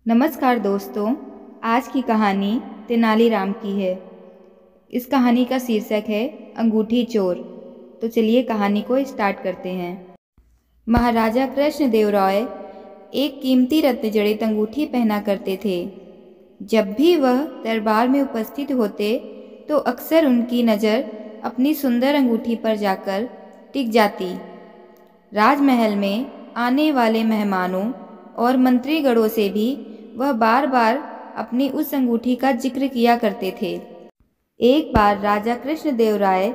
नमस्कार दोस्तों, आज की कहानी तेनालीराम की है। इस कहानी का शीर्षक है अंगूठी चोर। तो चलिए कहानी को स्टार्ट करते हैं। महाराजा कृष्णदेव राय एक कीमती रत्न जड़ित अंगूठी पहना करते थे। जब भी वह दरबार में उपस्थित होते तो अक्सर उनकी नज़र अपनी सुंदर अंगूठी पर जाकर टिक जाती। राजमहल में आने वाले मेहमानों और मंत्रीगणों से भी वह बार बार अपनी उस अंगूठी का जिक्र किया करते थे। एक बार राजा कृष्णदेव राय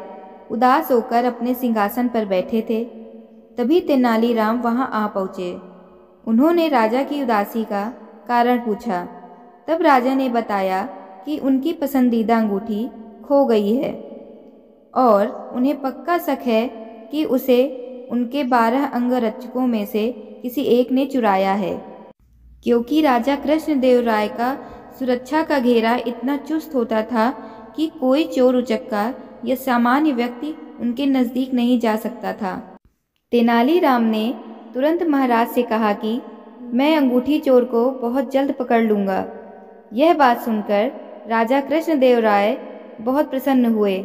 उदास होकर अपने सिंहासन पर बैठे थे। तभी तेनालीराम वहां आ पहुँचे। उन्होंने राजा की उदासी का कारण पूछा। तब राजा ने बताया कि उनकी पसंदीदा अंगूठी खो गई है और उन्हें पक्का शक है कि उसे उनके 12 अंगरक्षकों में से किसी एक ने चुराया है। क्योंकि राजा कृष्णदेव राय का सुरक्षा का घेरा इतना चुस्त होता था कि कोई चोर उचक्का या सामान्य व्यक्ति उनके नज़दीक नहीं जा सकता था। तेनालीराम ने तुरंत महाराज से कहा कि मैं अंगूठी चोर को बहुत जल्द पकड़ लूँगा। यह बात सुनकर राजा कृष्णदेव राय बहुत प्रसन्न हुए।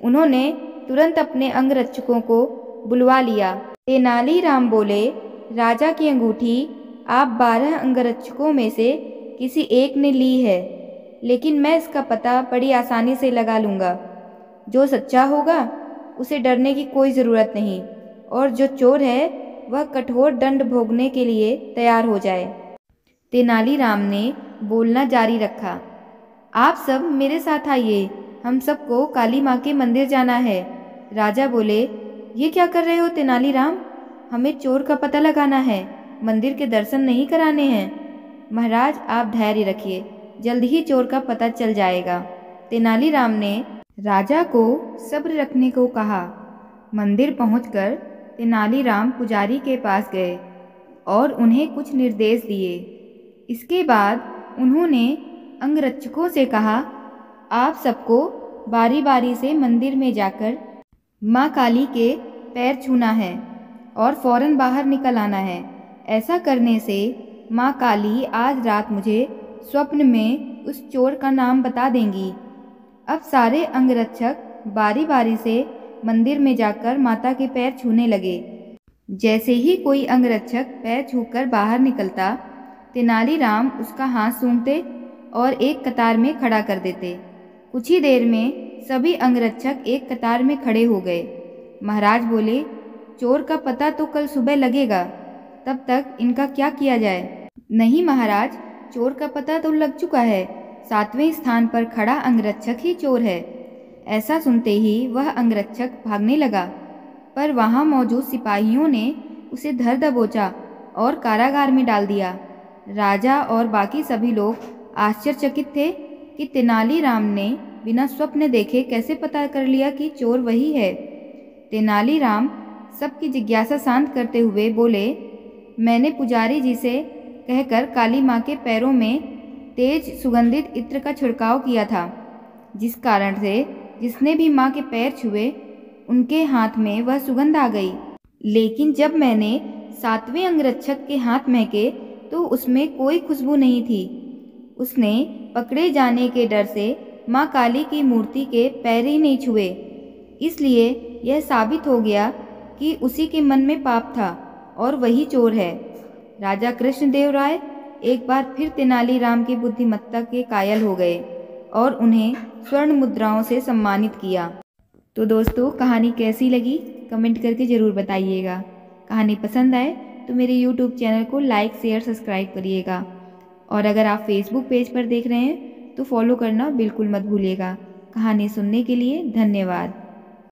उन्होंने तुरंत अपने अंगरक्षकों को बुलवा लिया। तेनालीराम बोले, राजा की अंगूठी आप 12 अंगरक्षकों में से किसी एक ने ली है, लेकिन मैं इसका पता बड़ी आसानी से लगा लूँगा। जो सच्चा होगा उसे डरने की कोई ज़रूरत नहीं, और जो चोर है वह कठोर दंड भोगने के लिए तैयार हो जाए। तेनालीराम ने बोलना जारी रखा, आप सब मेरे साथ आइए, हम सबको काली माँ के मंदिर जाना है। राजा बोले, ये क्या कर रहे हो तेनालीराम? हमें चोर का पता लगाना है, मंदिर के दर्शन नहीं कराने हैं। महाराज आप धैर्य रखिए, जल्द ही चोर का पता चल जाएगा। तेनालीराम ने राजा को सब्र रखने को कहा। मंदिर पहुंचकर तेनालीराम पुजारी के पास गए और उन्हें कुछ निर्देश दिए। इसके बाद उन्होंने अंगरक्षकों से कहा, आप सबको बारी बारी से मंदिर में जाकर माँ काली के पैर छूना है और फौरन बाहर निकल आना है। ऐसा करने से माँ काली आज रात मुझे स्वप्न में उस चोर का नाम बता देंगी। अब सारे अंगरक्षक बारी बारी से मंदिर में जाकर माता के पैर छूने लगे। जैसे ही कोई अंगरक्षक पैर छूकर बाहर निकलता, तेनालीराम उसका हाथ सूंघते और एक कतार में खड़ा कर देते। कुछ ही देर में सभी अंगरक्षक एक कतार में खड़े हो गए। महाराज बोले, चोर का पता तो कल सुबह लगेगा, तब तक इनका क्या किया जाए? नहीं महाराज, चोर का पता तो लग चुका है। 7वें स्थान पर खड़ा अंगरक्षक ही चोर है। ऐसा सुनते ही वह अंगरक्षक भागने लगा, पर वहां मौजूद सिपाहियों ने उसे धर दबोचा और कारागार में डाल दिया। राजा और बाकी सभी लोग आश्चर्यचकित थे कि तेनालीराम ने बिना स्वप्न देखे कैसे पता कर लिया कि चोर वही है। तेनालीराम सबकी जिज्ञासा शांत करते हुए बोले, मैंने पुजारी जी से कहकर काली माँ के पैरों में तेज सुगंधित इत्र का छिड़काव किया था, जिस कारण से जिसने भी माँ के पैर छुए उनके हाथ में वह सुगंध आ गई। लेकिन जब मैंने 7वें अंगरक्षक के हाथ महके तो उसमें कोई खुशबू नहीं थी। उसने पकड़े जाने के डर से माँ काली की मूर्ति के पैर ही नहीं छुए। इसलिए यह साबित हो गया कि उसी के मन में पाप था और वही चोर है। राजा कृष्णदेव राय एक बार फिर तेनालीराम की बुद्धिमत्ता के कायल हो गए और उन्हें स्वर्ण मुद्राओं से सम्मानित किया। तो दोस्तों, कहानी कैसी लगी कमेंट करके ज़रूर बताइएगा। कहानी पसंद आए तो मेरे यूट्यूब चैनल को लाइक शेयर सब्सक्राइब करिएगा, और अगर आप फेसबुक पेज पर देख रहे हैं तो फॉलो करना बिल्कुल मत भूलिएगा। कहानी सुनने के लिए धन्यवाद।